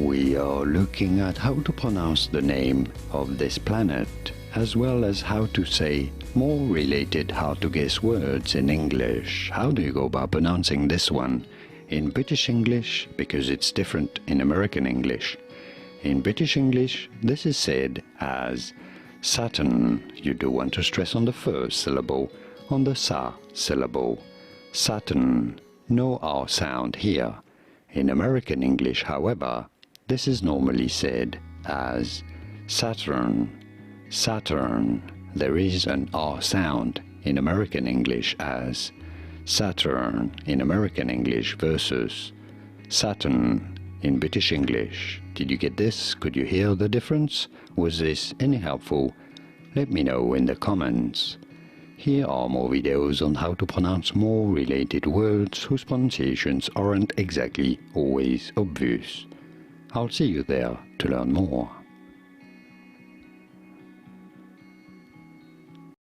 We are looking at how to pronounce the name of this planet, as well as how to say more related hard-to-guess words in English. How do you go about pronouncing this one? In British English, because it's different in American English. In British English, this is said as Saturn. You do want to stress on the first syllable, on the sa syllable. Saturn. No R sound here. In American English, however, this is normally said as Saturn. Saturn. There is an R sound in American English as Saturn in American English versus Saturn in British English. Did you get this? Could you hear the difference? Was this any helpful? Let me know in the comments. Here are more videos on how to pronounce more related words whose pronunciations aren't exactly always obvious. I'll see you there to learn more.